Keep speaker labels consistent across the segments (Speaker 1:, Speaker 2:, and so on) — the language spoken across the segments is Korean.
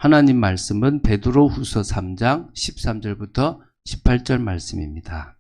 Speaker 1: 하나님 말씀은 베드로후서 3장 13절부터 18절 말씀입니다.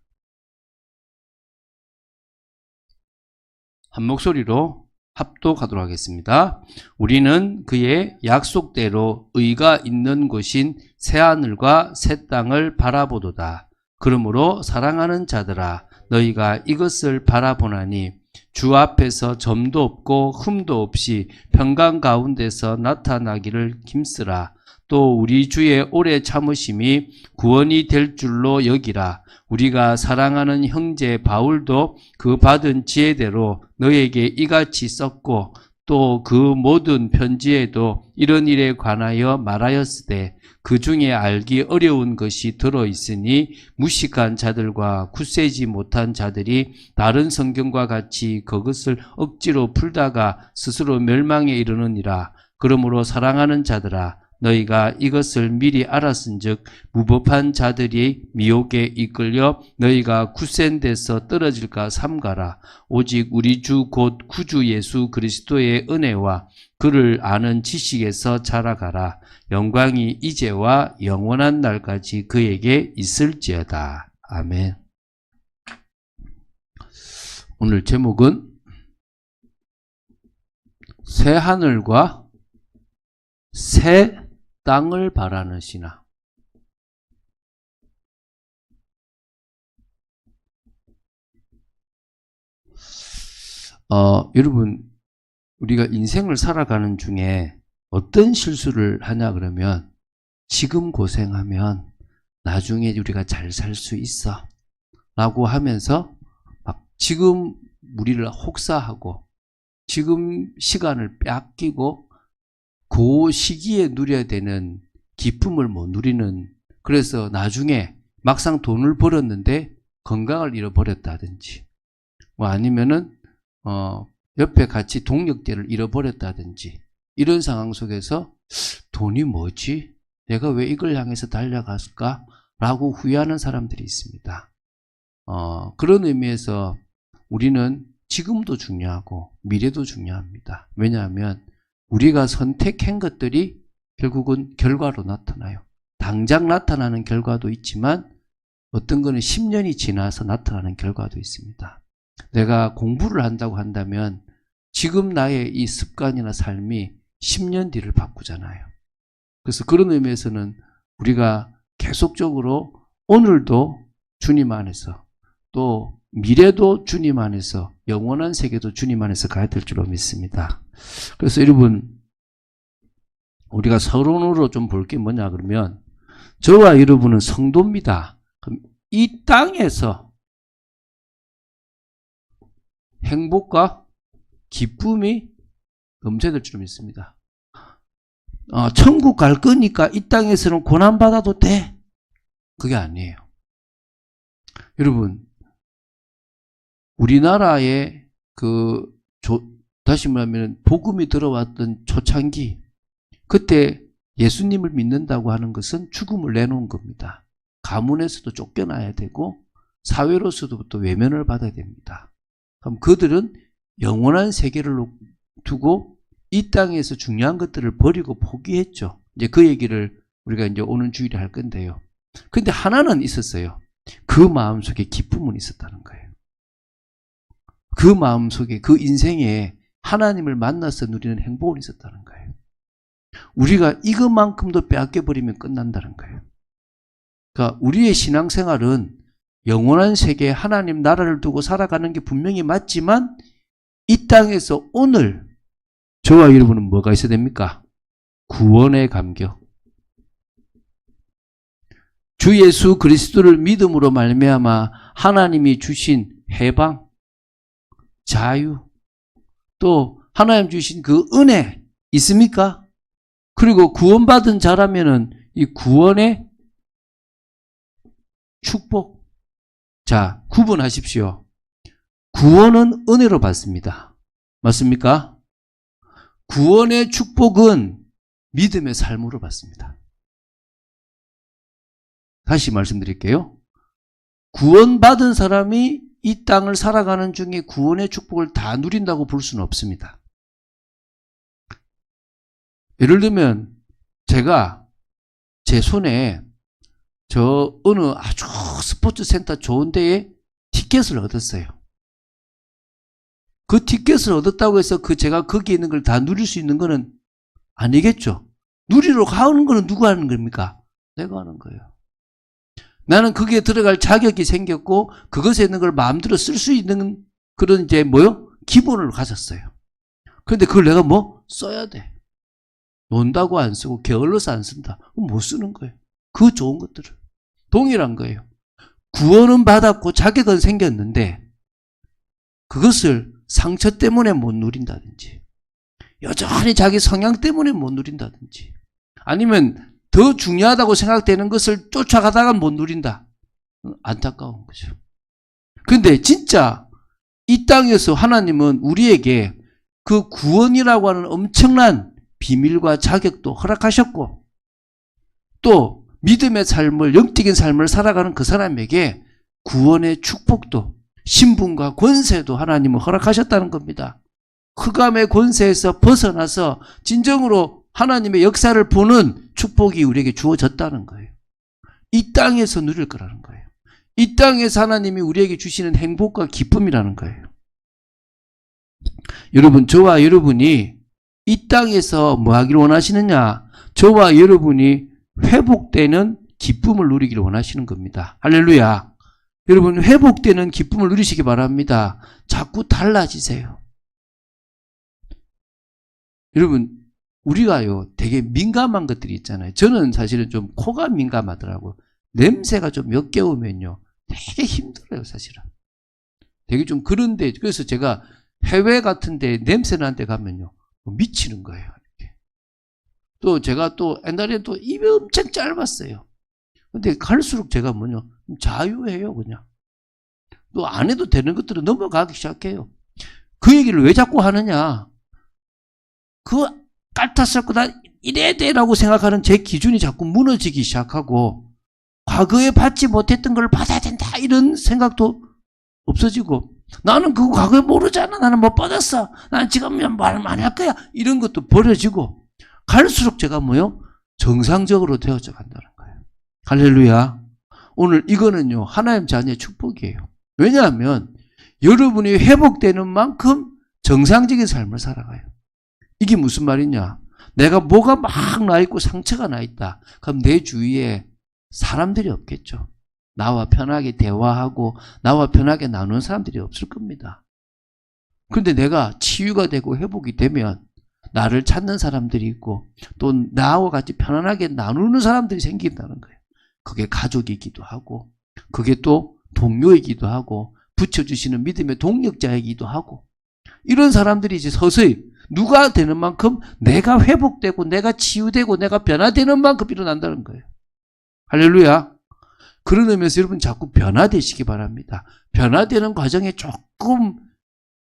Speaker 1: 한 목소리로 합독하도록 하겠습니다. 우리는 그의 약속대로 의가 있는 곳인 새하늘과 새 땅을 바라보도다. 그러므로 사랑하는 자들아, 너희가 이것을 바라보나니 주 앞에서 점도 없고 흠도 없이 평강 가운데서 나타나기를 힘쓰라. 또 우리 주의 오래 참으심이 구원이 될 줄로 여기라. 우리가 사랑하는 형제 바울도 그 받은 지혜대로 너에게 이같이 썼고 또 그 모든 편지에도 이런 일에 관하여 말하였으되 그 중에 알기 어려운 것이 들어있으니 무식한 자들과 굳세지 못한 자들이 다른 성경과 같이 그것을 억지로 풀다가 스스로 멸망에 이르느니라. 그러므로 사랑하는 자들아, 너희가 이것을 미리 알았은즉 무법한 자들이 미혹에 이끌려 너희가 굳센 데서 떨어질까 삼가라. 오직 우리 주 곧 구주 예수 그리스도의 은혜와 그를 아는 지식에서 자라가라. 영광이 이제와 영원한 날까지 그에게 있을지어다. 아멘. 오늘 제목은 새 하늘과 새 땅을 바라는 신앙. 여러분, 우리가 인생을 살아가는 중에 어떤 실수를 하냐 그러면 지금 고생하면 나중에 우리가 잘 살 수 있어 라고 하면서 막 지금 우리를 혹사하고 지금 시간을 뺏기고 그 시기에 누려야 되는 기쁨을 못 누리는, 그래서 나중에 막상 돈을 벌었는데 건강을 잃어버렸다든지 뭐 아니면은 옆에 같이 동력대를 잃어버렸다든지 이런 상황 속에서 돈이 뭐지? 내가 왜 이걸 향해서 달려갔을까? 라고 후회하는 사람들이 있습니다. 그런 의미에서 우리는 지금도 중요하고 미래도 중요합니다. 왜냐하면 우리가 선택한 것들이 결국은 결과로 나타나요. 당장 나타나는 결과도 있지만 어떤 거는 10년이 지나서 나타나는 결과도 있습니다. 내가 공부를 한다고 한다면 지금 나의 이 습관이나 삶이 10년 뒤를 바꾸잖아요. 그래서 그런 의미에서는 우리가 계속적으로 오늘도 주님 안에서 또 미래도 주님 안에서 영원한 세계도 주님 안에서 가야 될 줄로 믿습니다. 그래서 여러분, 우리가 서론으로 좀 볼 게 뭐냐 그러면 저와 여러분은 성도입니다. 그럼 이 땅에서 행복과 기쁨이 넘쳐날 줄 믿습니다. 천국 갈 거니까 이 땅에서는 고난받아도 돼. 그게 아니에요. 여러분, 우리나라에 다시 말하면 복음이 들어왔던 초창기, 그때 예수님을 믿는다고 하는 것은 죽음을 내놓은 겁니다. 가문에서도 쫓겨나야 되고 사회로서도 또 외면을 받아야 됩니다. 그럼 그들은 영원한 세계를 두고 이 땅에서 중요한 것들을 버리고 포기했죠. 이제 그 얘기를 우리가 이제 오는 주일에 할 건데요. 근데 하나는 있었어요. 그 마음속에 기쁨은 있었다는 거예요. 그 마음속에, 그 인생에 하나님을 만나서 누리는 행복은 있었다는 거예요. 우리가 이것만큼도 빼앗겨버리면 끝난다는 거예요. 그러니까 우리의 신앙생활은 영원한 세계에 하나님 나라를 두고 살아가는 게 분명히 맞지만 이 땅에서 오늘 저와 여러분은 뭐가 있어야 됩니까? 구원의 감격. 주 예수 그리스도를 믿음으로 말미암아 하나님이 주신 해방, 자유, 또 하나님 주신 그 은혜 있습니까? 그리고 구원받은 자라면은 이 구원의 축복. 자, 구분하십시오. 구원은 은혜로 받습니다. 맞습니까? 구원의 축복은 믿음의 삶으로 받습니다. 다시 말씀드릴게요. 구원받은 사람이 이 땅을 살아가는 중에 구원의 축복을 다 누린다고 볼 수는 없습니다. 예를 들면 제가 제 손에 저 어느 아주 스포츠 센터 좋은 데에 티켓을 얻었어요. 그 티켓을 얻었다고 해서 제가 거기에 있는 걸 다 누릴 수 있는 거는 아니겠죠. 누리러 가는 거는 누가 하는 겁니까? 내가 하는 거예요. 나는 거기에 들어갈 자격이 생겼고 그것에 있는 걸 마음대로 쓸 수 있는 그런 이제 기본을 가졌어요. 그런데 그걸 내가 써야 돼. 논다고 안 쓰고 게을러서 안 쓴다. 그럼 못 쓰는 거예요. 그 좋은 것들을. 동일한 거예요. 구원은 받았고 자격은 생겼는데 그것을 상처 때문에 못 누린다든지 여전히 자기 성향 때문에 못 누린다든지 아니면 더 중요하다고 생각되는 것을 쫓아가다가 못 누린다. 안타까운 거죠. 근데 진짜 이 땅에서 하나님은 우리에게 그 구원이라고 하는 엄청난 비밀과 자격도 허락하셨고 또 믿음의 삶을 영적인 삶을 살아가는 그 사람에게 구원의 축복도 신분과 권세도 하나님은 허락하셨다는 겁니다. 흑암의 권세에서 벗어나서 진정으로 하나님의 역사를 보는 축복이 우리에게 주어졌다는 거예요. 이 땅에서 누릴 거라는 거예요. 이 땅에서 하나님이 우리에게 주시는 행복과 기쁨이라는 거예요. 여러분, 저와 여러분이 이 땅에서 뭐 하기를 원하시느냐? 저와 여러분이 회복되는 기쁨을 누리기를 원하시는 겁니다. 할렐루야. 여러분, 회복되는 기쁨을 누리시기 바랍니다. 자꾸 달라지세요. 여러분, 우리가요 되게 민감한 것들이 있잖아요. 저는 사실은 좀 코가 민감하더라고요. 냄새가 좀 몇 개 오면요 되게 힘들어요. 사실은 되게 좀 그런데 그래서 제가 해외 같은 데 냄새 나는 데 가면요 미치는 거예요. 이렇게. 또 제가 또 옛날에 또 입이 엄청 짧았어요. 근데 갈수록 제가 자유해요. 그냥 또 안 해도 되는 것들은 넘어가기 시작해요. 그 얘기를 왜 자꾸 하느냐? 그 깔타스럽다 이래야 돼라고 생각하는 제 기준이 자꾸 무너지기 시작하고 과거에 받지 못했던 걸 받아야 된다 이런 생각도 없어지고 나는 그거 과거에 모르잖아. 나는 못 받았어. 나는 지금 말 많이 할 거야. 이런 것도 버려지고 갈수록 제가 정상적으로 되어져 간다는 거예요. 할렐루야. 오늘 이거는요 하나님 자녀의 축복이에요. 왜냐하면 여러분이 회복되는 만큼 정상적인 삶을 살아가요. 이게 무슨 말이냐? 내가 뭐가 막 나있고 상처가 나있다. 그럼 내 주위에 사람들이 없겠죠. 나와 편하게 대화하고 나와 편하게 나누는 사람들이 없을 겁니다. 그런데 내가 치유가 되고 회복이 되면 나를 찾는 사람들이 있고 또 나와 같이 편안하게 나누는 사람들이 생긴다는 거예요. 그게 가족이기도 하고 그게 또 동료이기도 하고 붙여주시는 믿음의 동력자이기도 하고 이런 사람들이 이제 서서히 누가 되는 만큼 내가 회복되고 내가 치유되고 내가 변화되는 만큼 일어난다는 거예요. 할렐루야. 그런 의미에서 여러분 자꾸 변화되시기 바랍니다. 변화되는 과정에 조금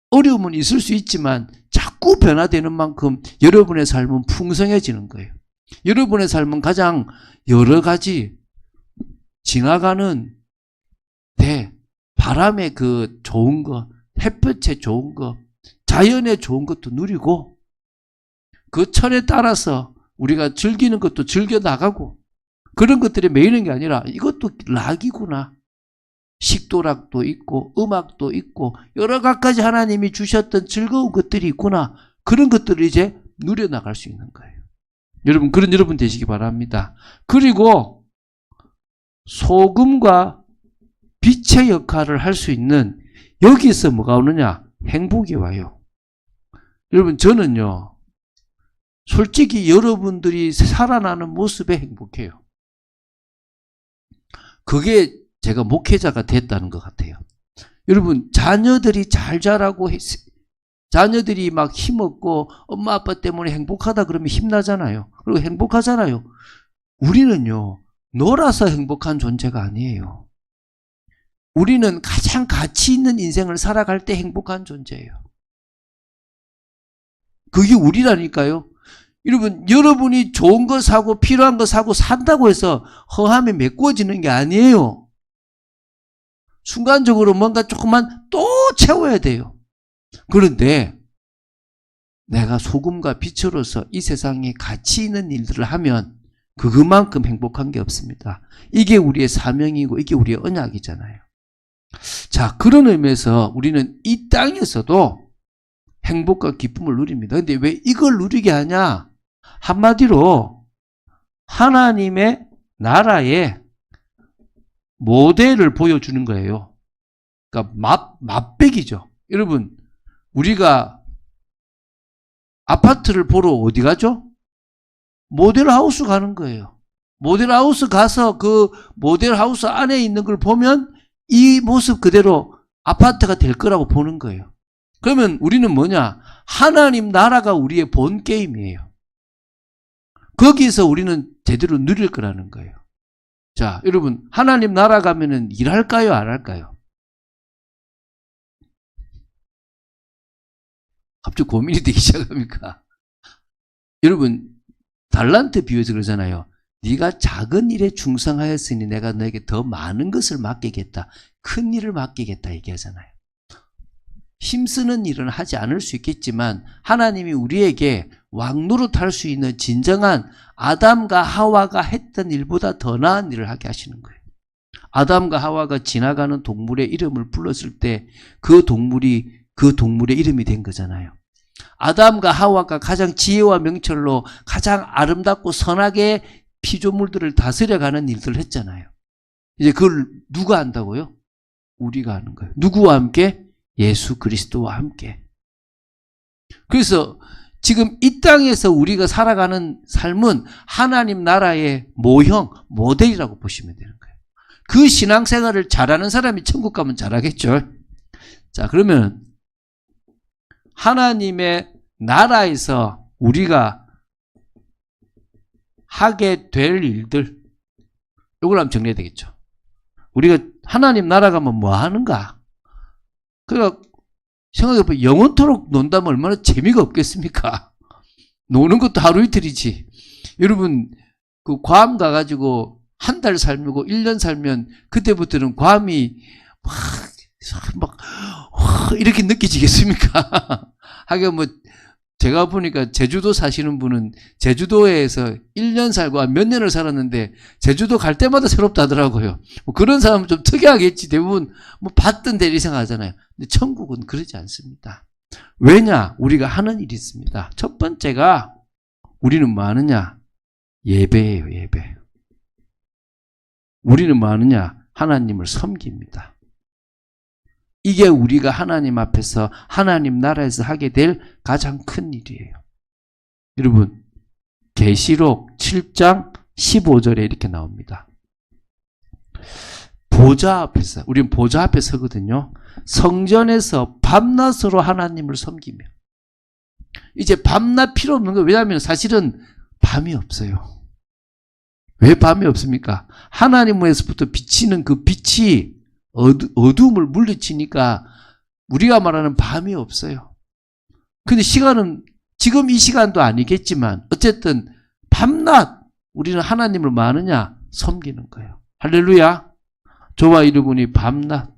Speaker 1: 어려움은 있을 수 있지만 자꾸 변화되는 만큼 여러분의 삶은 풍성해지는 거예요. 여러분의 삶은 가장 여러 가지 지나가는 바람의 그 좋은 거, 햇볕의 좋은 거, 자연의 좋은 것도 누리고 그 철에 따라서 우리가 즐기는 것도 즐겨 나가고 그런 것들이 매이는 게 아니라 이것도 락이구나. 식도락도 있고 음악도 있고 여러 가지 하나님이 주셨던 즐거운 것들이 있구나. 그런 것들을 이제 누려나갈 수 있는 거예요. 여러분 그런 여러분 되시기 바랍니다. 그리고 소금과 빛의 역할을 할 수 있는 여기서 뭐가 오느냐? 행복이 와요. 여러분 저는요 솔직히 여러분들이 살아나는 모습에 행복해요. 그게 제가 목회자가 됐다는 것 같아요. 여러분 자녀들이 잘 자라고 자녀들이 막 힘없고 엄마 아빠 때문에 행복하다 그러면 힘나잖아요. 그리고 행복하잖아요. 우리는요 놀아서 행복한 존재가 아니에요. 우리는 가장 가치 있는 인생을 살아갈 때 행복한 존재예요. 그게 우리라니까요. 여러분, 여러분이 좋은 거 사고 필요한 거 사고 산다고 해서 허함이 메꿔지는 게 아니에요. 순간적으로 뭔가 조금만 또 채워야 돼요. 그런데 내가 소금과 빛으로서 이 세상에 가치 있는 일들을 하면 그것만큼 행복한 게 없습니다. 이게 우리의 사명이고 이게 우리의 언약이잖아요. 자, 그런 의미에서 우리는 이 땅에서도 행복과 기쁨을 누립니다. 근데 왜 이걸 누리게 하냐? 한마디로 하나님의 나라의 모델을 보여주는 거예요. 그러니까 맛배기죠. 여러분, 우리가 아파트를 보러 어디 가죠? 모델하우스 가는 거예요. 모델하우스 가서 그 모델하우스 안에 있는 걸 보면 이 모습 그대로 아파트가 될 거라고 보는 거예요. 그러면 우리는 뭐냐? 하나님 나라가 우리의 본 게임이에요. 거기서 우리는 제대로 누릴 거라는 거예요. 자, 여러분, 하나님 나라 가면은 일할까요? 안 할까요? 갑자기 고민이 되기 시작합니까? 여러분, 달란트 비유에서 그러잖아요. 네가 작은 일에 충성하였으니 내가 너에게 더 많은 것을 맡기겠다. 큰 일을 맡기겠다 얘기하잖아요. 힘쓰는 일은 하지 않을 수 있겠지만 하나님이 우리에게 왕노릇할 수 있는 진정한 아담과 하와가 했던 일보다 더 나은 일을 하게 하시는 거예요. 아담과 하와가 지나가는 동물의 이름을 불렀을 때 그 동물이 그 동물의 이름이 된 거잖아요. 아담과 하와가 가장 지혜와 명철로 가장 아름답고 선하게 피조물들을 다스려가는 일들을 했잖아요. 이제 그걸 누가 한다고요? 우리가 하는 거예요. 누구와 함께? 예수 그리스도와 함께. 그래서 지금 이 땅에서 우리가 살아가는 삶은 하나님 나라의 모형, 모델이라고 보시면 되는 거예요. 그 신앙생활을 잘하는 사람이 천국 가면 잘하겠죠. 자, 그러면 하나님의 나라에서 우리가 하게 될 일들, 이걸 한번 정리해야 되겠죠. 우리가 하나님 나라 가면 뭐 하는가? 그러니까 생각해보면 영원토록 논다면 얼마나 재미가 없겠습니까? 노는 것도 하루 이틀이지. 여러분, 그 괌 가가지고 한 달 살고 1년 살면 그때부터는 괌이 막 이렇게 느껴지겠습니까? 하긴 뭐 제가 보니까 제주도 사시는 분은 제주도에서 1년 살고 몇 년을 살았는데 제주도 갈 때마다 새롭다더라고요. 뭐 그런 사람은 좀 특이하겠지. 대부분 뭐 봤던 대리 생각하잖아요. 근데 천국은 그러지 않습니다. 왜냐? 우리가 하는 일이 있습니다. 첫 번째가 우리는 뭐 하느냐? 예배예요, 예배. 우리는 뭐 하느냐? 하나님을 섬깁니다. 이게 우리가 하나님 앞에서 하나님 나라에서 하게 될 가장 큰 일이에요. 여러분, 계시록 7장 15절에 이렇게 나옵니다. 보좌 앞에서, 우리는 보좌 앞에 서거든요. 성전에서 밤낮으로 하나님을 섬기며. 이제 밤낮 필요 없는 거예요. 왜냐하면 사실은 밤이 없어요. 왜 밤이 없습니까? 하나님에서부터 비치는 그 빛이 어두움을 물리치니까 우리가 말하는 밤이 없어요. 근데 시간은 지금 이 시간도 아니겠지만 어쨌든 밤낮 우리는 하나님을 뭐 하느냐? 섬기는 거예요. 할렐루야. 저와 여러분이 밤낮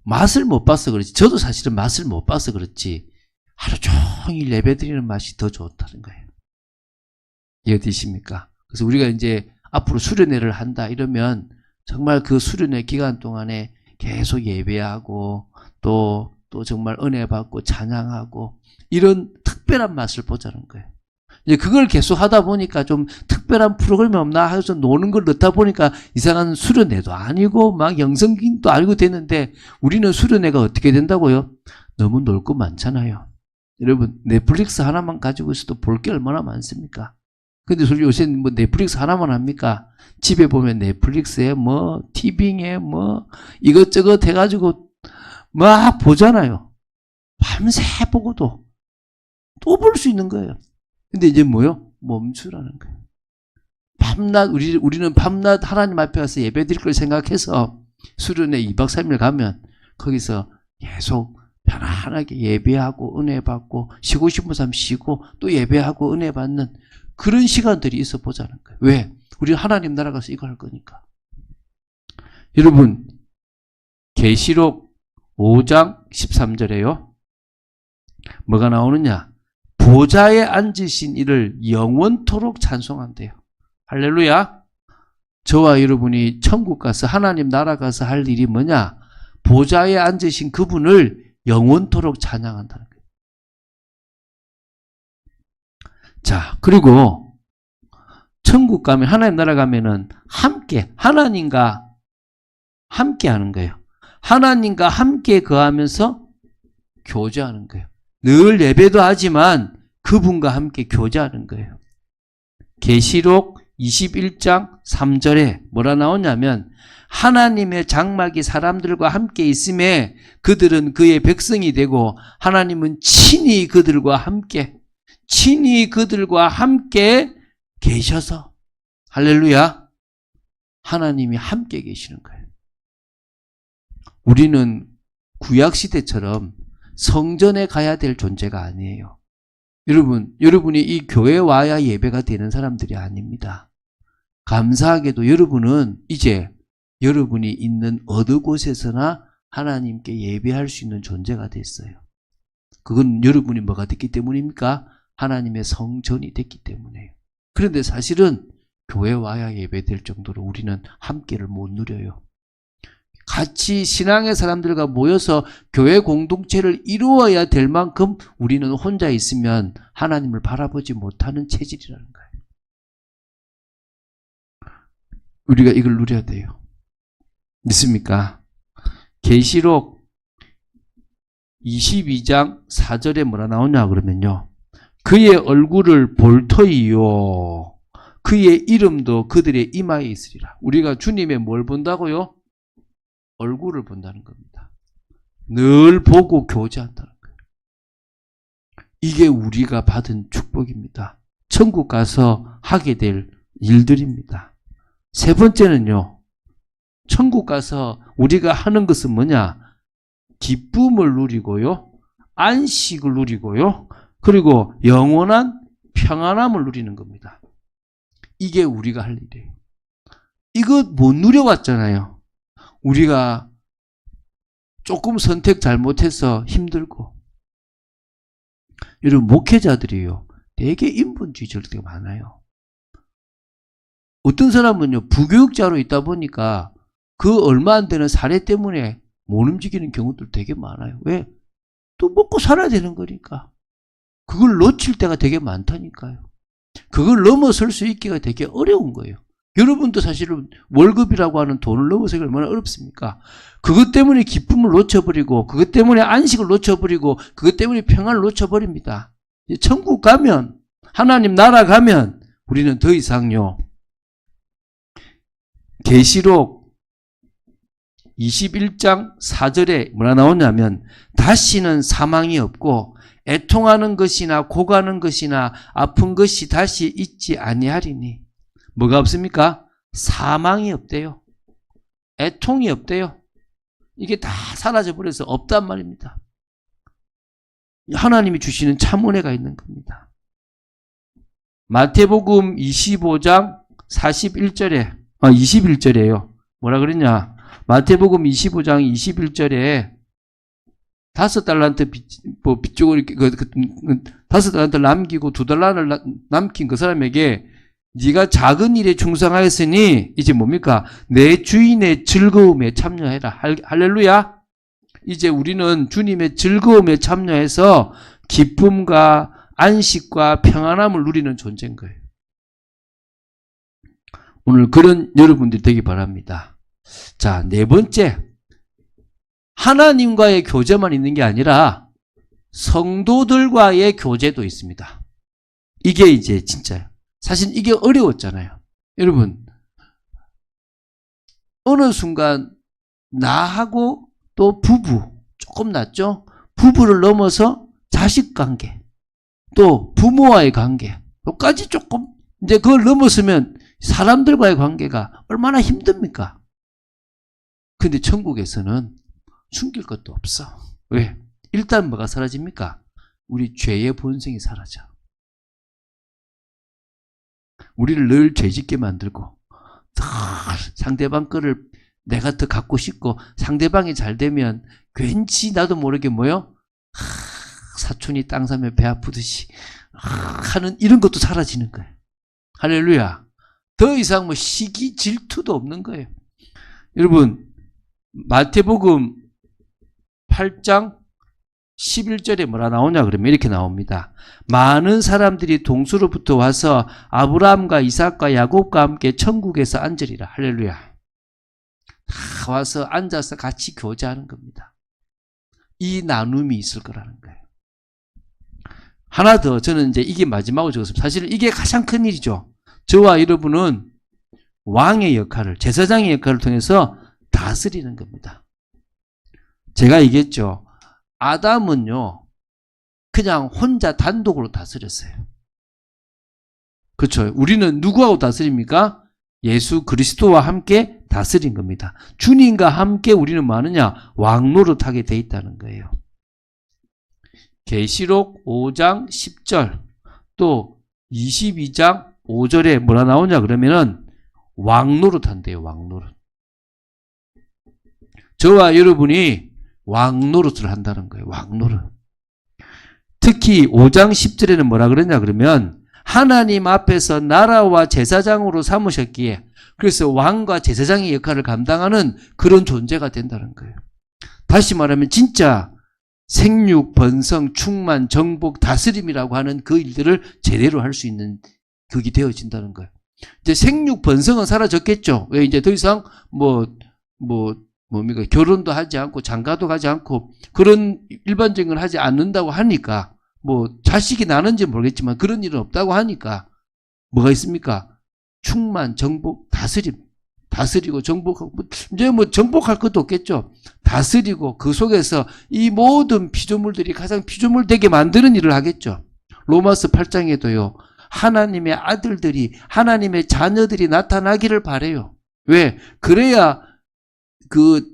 Speaker 1: 맛을 못 봐서 그렇지. 저도 사실은 맛을 못 봐서 그렇지. 하루 종일 예배드리는 맛이 더 좋다는 거예요. 이해되십니까? 그래서 우리가 이제 앞으로 수련회를 한다 이러면 정말 그 수련회 기간 동안에 계속 예배하고 또 정말 은혜 받고 찬양하고 이런 특별한 맛을 보자는 거예요. 이제 그걸 계속 하다 보니까 좀 특별한 프로그램이 없나 해서 노는 걸 넣다 보니까 이상한 수련회도 아니고 막 영성기도 알고 됐는데 우리는 수련회가 어떻게 된다고요? 너무 놀 거 많잖아요. 여러분 넷플릭스 하나만 가지고 있어도 볼 게 얼마나 많습니까? 근데 요새 뭐 넷플릭스 하나만 합니까? 집에 보면 넷플릭스에 뭐 티빙에 뭐 이것저것 해가지고 막 보잖아요. 밤새 보고도 또 볼 수 있는 거예요. 근데 이제 뭐요? 멈추라는 거예요. 밤낮 우리는 밤낮 하나님 앞에 가서 예배 드릴 걸 생각해서 수련회 2박 3일 가면 거기서 계속 편안하게 예배하고 은혜 받고 쉬고 싶은 사람 쉬고 또 예배하고 은혜 받는 그런 시간들이 있어 보자는 거예요. 왜? 우리 하나님 나라 가서 이거 할 거니까. 여러분 계시록 5장 13절에요. 뭐가 나오느냐? 보좌에 앉으신 이를 영원토록 찬송한대요. 할렐루야. 저와 여러분이 천국 가서 하나님 나라 가서 할 일이 뭐냐? 보좌에 앉으신 그분을 영원토록 찬양한다는 거예요. 자, 그리고 천국 가면, 하나님 나라 가면은 함께, 하나님과 함께 하는 거예요. 하나님과 함께 거하면서 교제하는 거예요. 늘 예배도 하지만 그분과 함께 교제하는 거예요. 계시록 21장 3절에 뭐라 나오냐면 하나님의 장막이 사람들과 함께 있음에 그들은 그의 백성이 되고 하나님은 친히 그들과 함께 계셔서 할렐루야. 하나님이 함께 계시는 거예요. 우리는 구약시대처럼 성전에 가야 될 존재가 아니에요. 여러분이 이 교회에 와야 예배가 되는 사람들이 아닙니다. 감사하게도 여러분은 이제 여러분이 있는 어느 곳에서나 하나님께 예배할 수 있는 존재가 됐어요. 그건 여러분이 뭐가 됐기 때문입니까? 하나님의 성전이 됐기 때문에요. 그런데 사실은 교회 와야 예배될 정도로 우리는 함께를 못 누려요. 같이 신앙의 사람들과 모여서 교회 공동체를 이루어야 될 만큼 우리는 혼자 있으면 하나님을 바라보지 못하는 체질이라는 거예요. 우리가 이걸 누려야 돼요. 믿습니까? 계시록 22장 4절에 뭐라 나오냐 그러면요. 그의 얼굴을 볼 터이요. 그의 이름도 그들의 이마에 있으리라. 우리가 주님의 뭘 본다고요? 얼굴을 본다는 겁니다. 늘 보고 교제한다는 거예요. 이게 우리가 받은 축복입니다. 천국 가서 하게 될 일들입니다. 세 번째는요. 천국 가서 우리가 하는 것은 뭐냐? 기쁨을 누리고요. 안식을 누리고요. 그리고 영원한 평안함을 누리는 겁니다. 이게 우리가 할 일이에요. 이거 못 누려왔잖아요. 우리가 조금 선택 잘못해서 힘들고. 여러분 목회자들이요. 되게 인본주의적일 때가 많아요. 어떤 사람은요. 부교육자로 있다 보니까 그 얼마 안 되는 사례 때문에 못 움직이는 경우들 되게 많아요. 왜? 또 먹고 살아야 되는 거니까. 그걸 놓칠 때가 되게 많다니까요. 그걸 넘어설 수 있기가 되게 어려운 거예요. 여러분도 사실은 월급이라고 하는 돈을 넘어서기 얼마나 어렵습니까? 그것 때문에 기쁨을 놓쳐버리고 그것 때문에 안식을 놓쳐버리고 그것 때문에 평안을 놓쳐버립니다. 천국 가면 하나님 나라 가면 우리는 더 이상요. 계시록 21장 4절에 뭐라 나오냐면 다시는 사망이 없고 애통하는 것이나 고가는 것이나 아픈 것이 다시 있지 아니하리니. 뭐가 없습니까? 사망이 없대요. 애통이 없대요. 이게 다 사라져버려서 없단 말입니다. 하나님이 주시는 참 은혜가 있는 겁니다. 마태복음 25장 21절에요. 뭐라 그랬냐? 마태복음 25장 21절에 5달란트 빚주고 다섯 달란트 남기고 2달란트를 남긴 그 사람에게 네가 작은 일에 충성하였으니 이제 뭡니까? 내 주인의 즐거움에 참여해라. 할렐루야. 이제 우리는 주님의 즐거움에 참여해서 기쁨과 안식과 평안함을 누리는 존재인 거예요. 오늘 그런 여러분들이 되기 바랍니다. 자, 네 번째. 하나님과의 교제만 있는 게 아니라 성도들과의 교제도 있습니다. 이게 이제 진짜예요. 사실 이게 어려웠잖아요. 여러분, 어느 순간 나하고 또 부부, 조금 낫죠? 부부를 넘어서 자식 관계, 또 부모와의 관계, 여기까지 조금 이제 그걸 넘었으면 사람들과의 관계가 얼마나 힘듭니까? 근데 천국에서는 숨길 것도 없어. 왜? 일단 뭐가 사라집니까? 우리 죄의 본성이 사라져. 우리를 늘 죄짓게 만들고 상대방 거를 내가 더 갖고 싶고 상대방이 잘 되면 괜히 나도 모르게 뭐요? 사촌이 땅 사면 배 아프듯이 하는 이런 것도 사라지는 거예요. 할렐루야. 더 이상 뭐 시기 질투도 없는 거예요. 여러분, 마태복음 8장 11절에 뭐라 나오냐 그러면 이렇게 나옵니다. 많은 사람들이 동서로부터 와서 아브라함과 이삭과 야곱과 함께 천국에서 앉으리라. 할렐루야. 다 와서 앉아서 같이 교제하는 겁니다. 이 나눔이 있을 거라는 거예요. 하나 더, 저는 이제 이게 마지막으로 적었습니다. 사실 이게 가장 큰 일이죠. 저와 여러분은 왕의 역할을, 제사장의 역할을 통해서 다스리는 겁니다. 제가 얘기했죠. 아담은요, 그냥 혼자 단독으로 다스렸어요. 그렇죠. 우리는 누구하고 다스립니까? 예수 그리스도와 함께 다스린 겁니다. 주님과 함께 우리는 뭐 하느냐? 왕노릇하게 돼 있다는 거예요. 계시록 5장 10절 또 22장 5절에 뭐라 나오냐 그러면은 왕노릇한대요. 왕노릇. 저와 여러분이 왕노릇을 한다는 거예요. 왕노릇. 특히 5장 10절에는 뭐라 그러냐 그러면 하나님 앞에서 나라와 제사장으로 삼으셨기에 그래서 왕과 제사장의 역할을 감당하는 그런 존재가 된다는 거예요. 다시 말하면 진짜 생육, 번성, 충만, 정복, 다스림이라고 하는 그 일들을 제대로 할 수 있는 그게 되어진다는 거예요. 이제 생육, 번성은 사라졌겠죠. 왜 이제 더 이상 뭡니까? 결혼도 하지 않고 장가도 가지 않고 그런 일반적인 걸 하지 않는다고 하니까 뭐 자식이 나는지 모르겠지만 그런 일은 없다고 하니까 뭐가 있습니까? 충만, 정복, 다스림. 다스리고 정복하고 이제 뭐 정복할 것도 없겠죠. 다스리고 그 속에서 이 모든 피조물들이 가장 피조물 되게 만드는 일을 하겠죠. 로마서 8장에도요. 하나님의 아들들이 하나님의 자녀들이 나타나기를 바래요. 왜? 그래야 그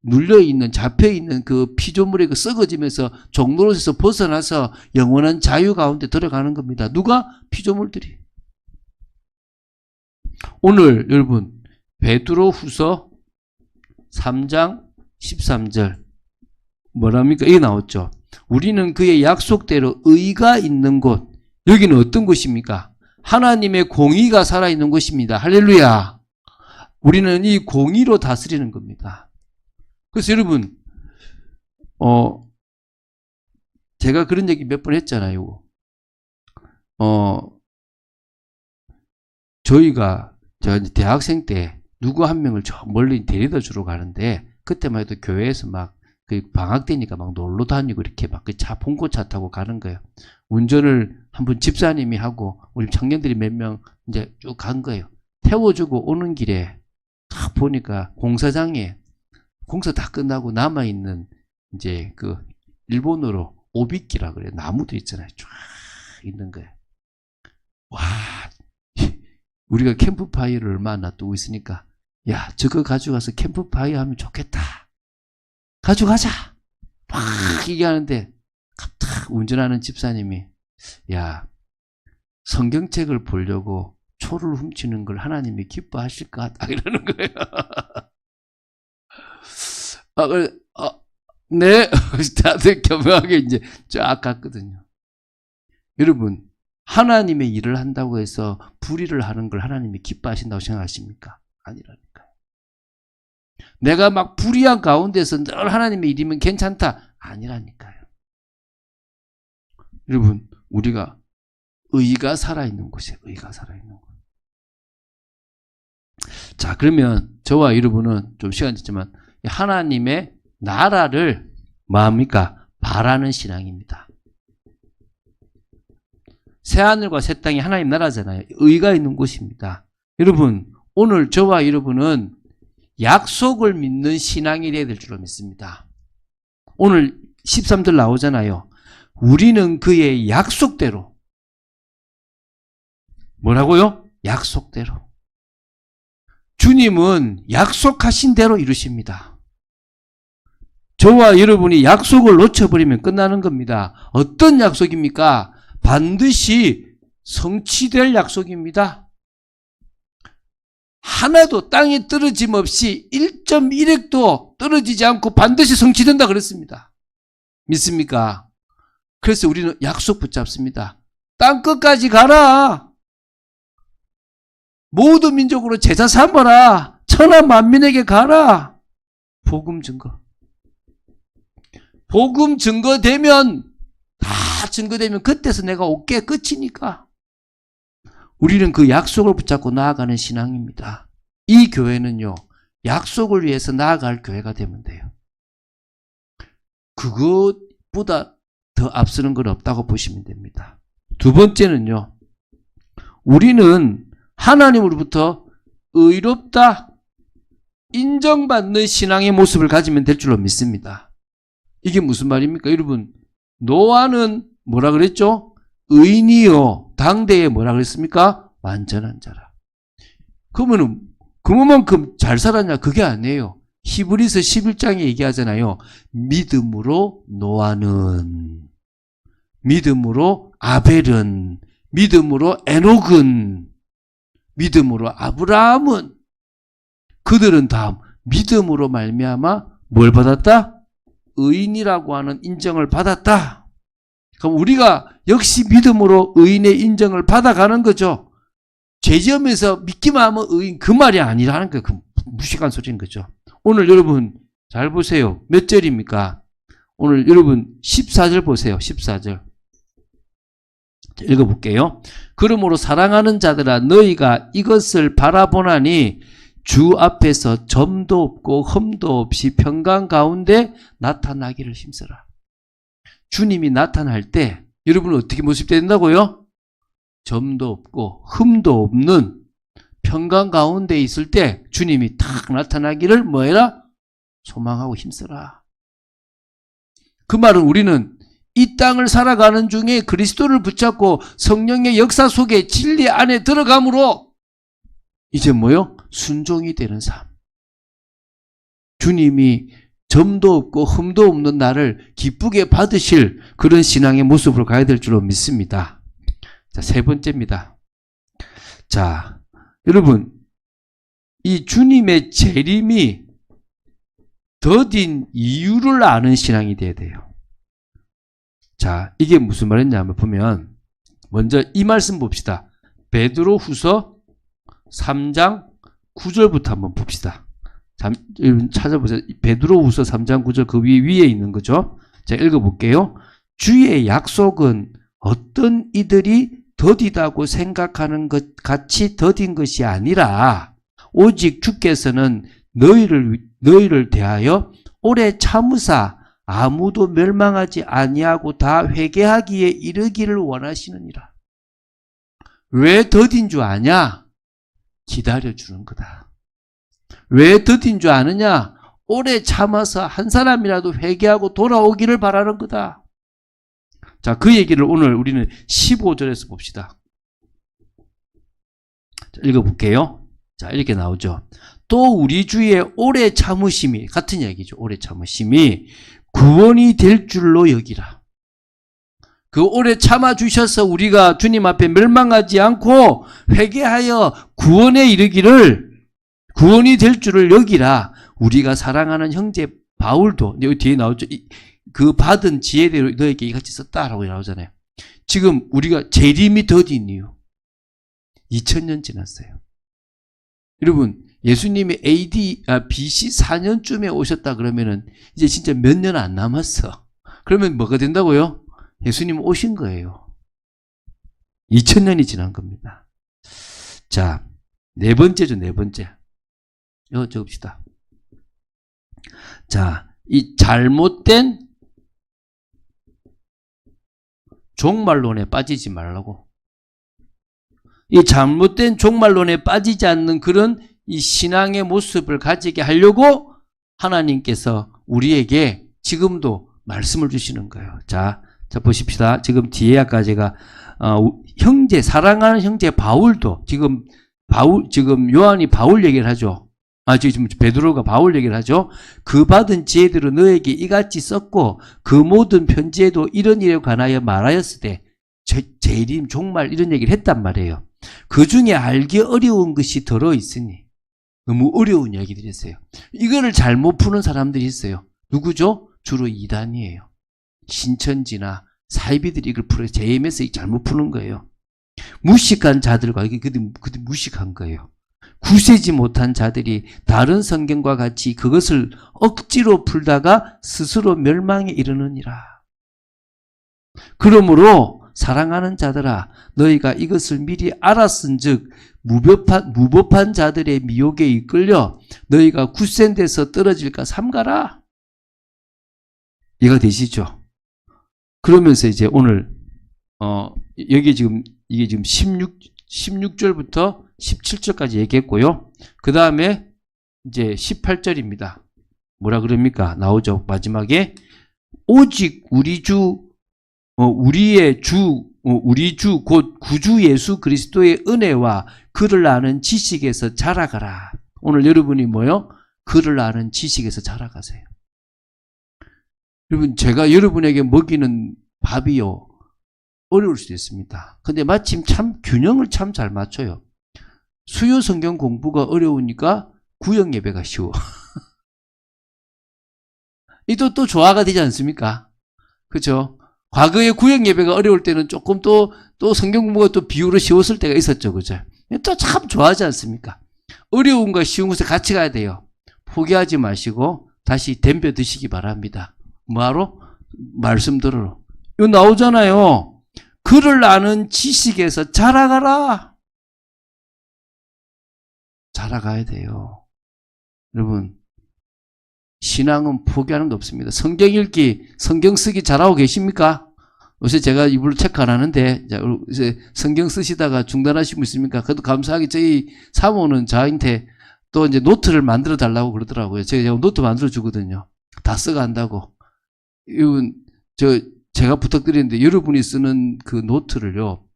Speaker 1: 눌려있는 잡혀있는 그 피조물에 그 썩어지면서 종노릇에서 벗어나서 영원한 자유 가운데 들어가는 겁니다. 누가? 피조물들이. 오늘 여러분 베드로 후서 3장 13절 뭐랍니까? 이게 나왔죠. 우리는 그의 약속대로 의가 있는 곳, 여기는 어떤 곳입니까? 하나님의 공의가 살아있는 곳입니다. 할렐루야. 우리는 이 공의로 다스리는 겁니다. 그래서 여러분 제가 그런 얘기 몇 번 했잖아요. 저희가 대학생 때 누구 한 명을 저 멀리 데려다 주러 가는데 그때만 해도 교회에서 막 그 방학 때니까 막 놀러 다니고 이렇게 막 그 차 봉고차 타고 가는 거예요. 운전을 한번 집사님이 하고 우리 청년들이 몇 명 이제 쭉 간 거예요. 태워주고 오는 길에 딱 보니까 공사장에 공사 다 끝나고 남아있는 이제 그 일본어로 오비키라 그래요. 나무도 있잖아요. 쫙 있는 거예요. 와, 우리가 캠프파이어를 얼마나 놔두고 있으니까 야, 저거 가져가서 캠프파이어 하면 좋겠다. 가져가자. 막 얘기하는데 딱 운전하는 집사님이 야, 성경책을 보려고 초를 훔치는 걸 하나님이 기뻐하실까? 딱 이러는 거예요. 네. 다들 겸허하게 이제 쫙 갔거든요. 여러분, 하나님의 일을 한다고 해서 불의를 하는 걸 하나님이 기뻐하신다고 생각하십니까? 아니라니까요. 내가 막 불의한 가운데서 늘 하나님의 일이면 괜찮다. 아니라니까요. 여러분, 우리가 의가 살아있는 곳이에요. 의가 살아있는 곳. 자, 그러면 저와 여러분은 좀 시간이 있지만 하나님의 나라를 뭐합니까? 바라는 신앙입니다. 새하늘과 새 땅이 하나님 나라잖아요. 의가 있는 곳입니다. 여러분, 오늘 저와 여러분은 약속을 믿는 신앙이 되어야 될 줄로 믿습니다. 오늘 13절 나오잖아요. 우리는 그의 약속대로. 뭐라고요? 약속대로. 주님은 약속하신 대로 이루십니다. 저와 여러분이 약속을 놓쳐버리면 끝나는 겁니다. 어떤 약속입니까? 반드시 성취될 약속입니다. 하나도 땅에 떨어짐 없이 1.1핵도 떨어지지 않고 반드시 성취된다 그랬습니다. 믿습니까? 그래서 우리는 약속 붙잡습니다. 땅 끝까지 가라. 모든 민족으로 제자 삼아라. 천하 만민에게 가라. 복음 증거. 복음 증거되면, 다 증거되면 그때서 내가 올게. 끝이니까. 우리는 그 약속을 붙잡고 나아가는 신앙입니다. 이 교회는요, 약속을 위해서 나아갈 교회가 되면 돼요. 그것보다 더 앞서는 건 없다고 보시면 됩니다. 두 번째는요, 우리는 하나님으로부터 의롭다, 인정받는 신앙의 모습을 가지면 될 줄로 믿습니다. 이게 무슨 말입니까? 여러분, 노아는 뭐라 그랬죠? 의인이요. 당대에 뭐라 그랬습니까? 완전한 자라. 그러면은, 그만큼 잘 살았냐? 그게 아니에요. 히브리서 11장에 얘기하잖아요. 믿음으로 노아는, 믿음으로 아벨은, 믿음으로 에녹은, 믿음으로 아브라함은, 그들은 다 믿음으로 말미암아 뭘 받았다? 의인이라고 하는 인정을 받았다. 그럼 우리가 역시 믿음으로 의인의 인정을 받아가는 거죠. 죄지으면서 믿기만 하면 의인, 그 말이 아니라는 거예요. 그 무식한 소리인 거죠. 오늘 여러분 잘 보세요. 몇 절입니까? 오늘 여러분 14절 보세요. 14절. 읽어볼게요. 그러므로 사랑하는 자들아 너희가 이것을 바라보나니 주 앞에서 점도 없고 흠도 없이 평강 가운데 나타나기를 힘써라. 주님이 나타날 때 여러분은 어떻게 모습이 된다고요? 점도 없고 흠도 없는 평강 가운데 있을 때 주님이 탁 나타나기를 뭐해라? 소망하고 힘써라. 그 말은 우리는 이 땅을 살아가는 중에 그리스도를 붙잡고 성령의 역사 속에 진리 안에 들어감으로 이제 뭐요? 순종이 되는 삶. 주님이 점도 없고 흠도 없는 나를 기쁘게 받으실 그런 신앙의 모습으로 가야 될 줄로 믿습니다. 자, 세 번째입니다. 자, 여러분, 이 주님의 재림이 더딘 이유를 아는 신앙이 돼야 돼요. 자, 이게 무슨 말이냐면 보면 먼저 이 말씀 봅시다. 베드로후서 3장 9절부터 한번 봅시다. 여러분 찾아보세요. 베드로후서 3장 9절 그 위에 있는 거죠. 자, 읽어볼게요. 주의 약속은 어떤 이들이 더디다고 생각하는 것 같이 더딘 것이 아니라 오직 주께서는 너희를 대하여 오래 참으사 아무도 멸망하지 아니하고 다 회개하기에 이르기를 원하시느니라. 왜 더딘 줄 아냐? 기다려주는 거다. 왜 더딘 줄 아느냐? 오래 참아서 한 사람이라도 회개하고 돌아오기를 바라는 거다. 자, 그 얘기를 오늘 우리는 15절에서 봅시다. 자, 읽어볼게요. 자, 이렇게 나오죠. 또 우리 주의 오래 참으심이, 같은 얘기죠. 오래 참으심이 구원이 될 줄로 여기라. 그 오래 참아주셔서 우리가 주님 앞에 멸망하지 않고 회개하여 구원에 이르기를 구원이 될 줄을 여기라. 우리가 사랑하는 형제 바울도 여기 뒤에 나오죠. 그 받은 지혜대로 너에게 이같이 썼다라고 나오잖아요. 지금 우리가 재림이 더딘 이유 2000년 지났어요. 여러분 예수님이 BC 4년쯤에 오셨다 그러면은 이제 진짜 몇 년 안 남았어. 그러면 뭐가 된다고요? 예수님 오신 거예요. 2000년이 지난 겁니다. 자, 네 번째죠, 네 번째. 이거 적읍시다. 자, 이 잘못된 종말론에 빠지지 말라고. 이 잘못된 종말론에 빠지지 않는 그런 이 신앙의 모습을 가지게 하려고 하나님께서 우리에게 지금도 말씀을 주시는 거예요. 자 보십시다. 지금 뒤에 아까 제가 형제, 사랑하는 형제 바울도 지금 요한이 바울 얘기를 하죠. 지금 베드로가 바울 얘기를 하죠. 그 받은 지혜대로 너에게 이같이 썼고 그 모든 편지에도 이런 일에 관하여 말하였을 때 재림, 종말 이런 얘기를 했단 말이에요. 그 중에 알기 어려운 것이 들어있으니 너무 어려운 얘기들이 있어요. 이거를 잘못 푸는 사람들이 있어요. 누구죠? 주로 이단이에요. 신천지나 사이비들이 이걸 풀어요. JMS 잘못 푸는 거예요. 무식한 자들과, 이게 그들 무식한 거예요. 구세지 못한 자들이 다른 성경과 같이 그것을 억지로 풀다가 스스로 멸망에 이르느니라. 그러므로 사랑하는 자들아, 너희가 이것을 미리 알았은즉 무법한 자들의 미혹에 이끌려 너희가 굳센 데서 떨어질까 삼가라. 이해가 되시죠? 그러면서 이제 오늘 여기 지금 이게 지금 16절부터 17절까지 얘기했고요. 그 다음에 이제 18절입니다. 뭐라 그럽니까? 나오죠. 마지막에 오직 우리 주 곧 구주 예수 그리스도의 은혜와 그를 아는 지식에서 자라가라. 오늘 여러분이 뭐요? 그를 아는 지식에서 자라가세요. 여러분, 제가 여러분에게 먹이는 밥이요, 어려울 수도 있습니다. 근데 마침 참 균형을 참 잘 맞춰요. 수요 성경 공부가 어려우니까 구역 예배가 쉬워. 이도 또 조화가 되지 않습니까? 그죠? 과거에 구역 예배가 어려울 때는 조금 또 성경 공부가 또 비유로 쉬웠을 때가 있었죠. 그죠? 또 참 좋아하지 않습니까? 어려움과 쉬운 것을 같이 가야 돼요. 포기하지 마시고 다시 덤벼 드시기 바랍니다. 뭐하러? 말씀 들으러. 이거 나오잖아요. 그를 아는 지식에서 자라가라. 자라가야 돼요. 여러분, 신앙은 포기하는 거 없습니다. 성경 읽기, 성경 쓰기 잘하고 계십니까? 요새 제가 이불로 체크 안 하는데, 이제 성경 쓰시다가 중단하시고 있습니까? 그래도 감사하게 저희 사모는 저한테 또 이제 노트를 만들어 달라고 그러더라고요. 제가 노트 만들어 주거든요. 다 써간다고. 이건 제가 부탁드리는데 여러분이 쓰는 그 노트를요,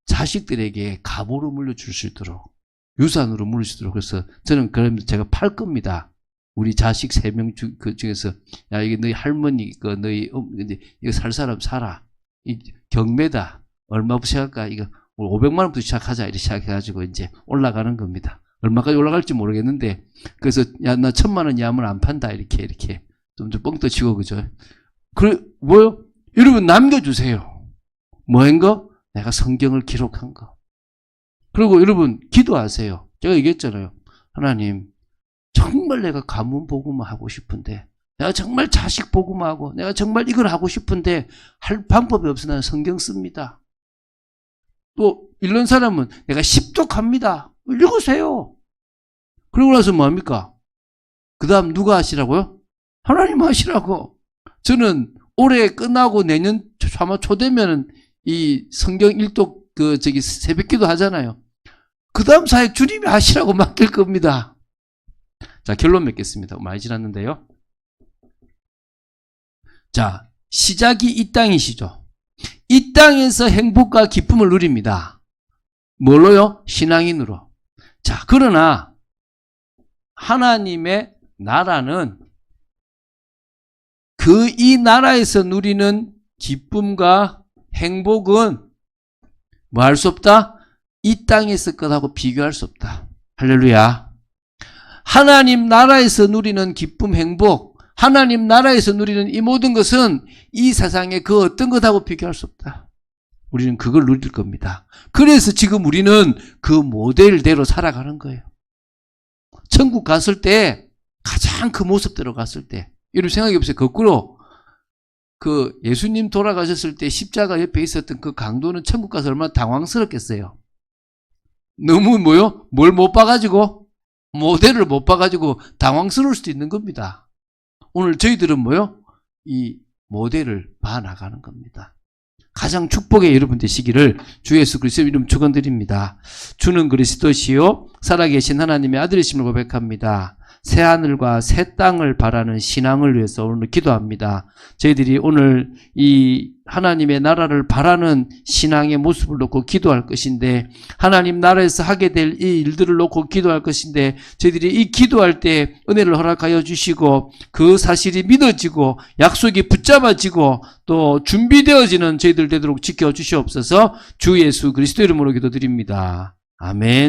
Speaker 1: 자식들에게 갑오로 물려줄 수 있도록, 유산으로 물릴 수 있도록. 그래서 저는 그러면 제가 팔 겁니다. 우리 자식 3명 중에서, 야, 이게 너희 할머니, 너희, 이거 살 사람 사라. 이 경매다. 얼마부터 시작할까? 이거 500만 원부터 시작하자. 이렇게 시작해가지고 이제 올라가는 겁니다. 얼마까지 올라갈지 모르겠는데, 그래서, 야, 나 1000만 원 이하면 안 판다. 이렇게. 좀 뻥 떠치고, 그죠? 뭐요? 여러분, 남겨주세요. 뭐한 거? 내가 성경을 기록한 거. 그리고 여러분, 기도하세요. 제가 얘기했잖아요. 하나님, 정말 내가 가문 복음을 하고 싶은데, 내가 정말 자식 복음을 하고, 내가 정말 이걸 하고 싶은데 할 방법이 없어. 나는 성경 씁니다. 또 이런 사람은 내가 십독합니다. 읽으세요. 그러고 나서 뭐합니까? 그 다음 누가 하시라고요? 하나님 하시라고. 저는 올해 끝나고 내년 아마 초되면은 이 성경 일독 새벽기도 하잖아요. 그 다음 사역 주님이 하시라고 맡길 겁니다. 자, 결론 맺겠습니다. 많이 지났는데요. 자, 시작이 이 땅이시죠. 이 땅에서 행복과 기쁨을 누립니다. 뭘로요? 신앙인으로. 자, 그러나 하나님의 나라는 이 나라에서 누리는 기쁨과 행복은 뭐 할 수 없다? 이 땅에서 것하고 비교할 수 없다. 할렐루야. 하나님 나라에서 누리는 기쁨, 행복, 하나님 나라에서 누리는 이 모든 것은 이 세상의 그 어떤 것하고 비교할 수 없다. 우리는 그걸 누릴 겁니다. 그래서 지금 우리는 그 모델대로 살아가는 거예요. 천국 갔을 때 가장 그 모습대로 갔을 때, 여러분 생각해 보세요. 거꾸로 예수님 돌아가셨을 때 십자가 옆에 있었던 그 강도는 천국 가서 얼마나 당황스럽겠어요. 너무 뭐요? 뭘 못 봐가지고, 모델을 못 봐가지고 당황스러울 수도 있는 겁니다. 오늘 저희들은 뭐요? 이 모델을 봐나가는 겁니다. 가장 축복의 여러분 되시기를 주 예수 그리스도 이름 축원드립니다. 주는 그리스도시요 살아계신 하나님의 아들이심을 고백합니다. 새 하늘과 새 땅을 바라는 신앙을 위해서 오늘 기도합니다. 저희들이 오늘 이 하나님의 나라를 바라는 신앙의 모습을 놓고 기도할 것인데, 하나님 나라에서 하게 될 이 일들을 놓고 기도할 것인데, 저희들이 이 기도할 때 은혜를 허락하여 주시고 그 사실이 믿어지고 약속이 붙잡아지고 또 준비되어지는 저희들 되도록 지켜주시옵소서. 주 예수 그리스도 이름으로 기도드립니다. 아멘.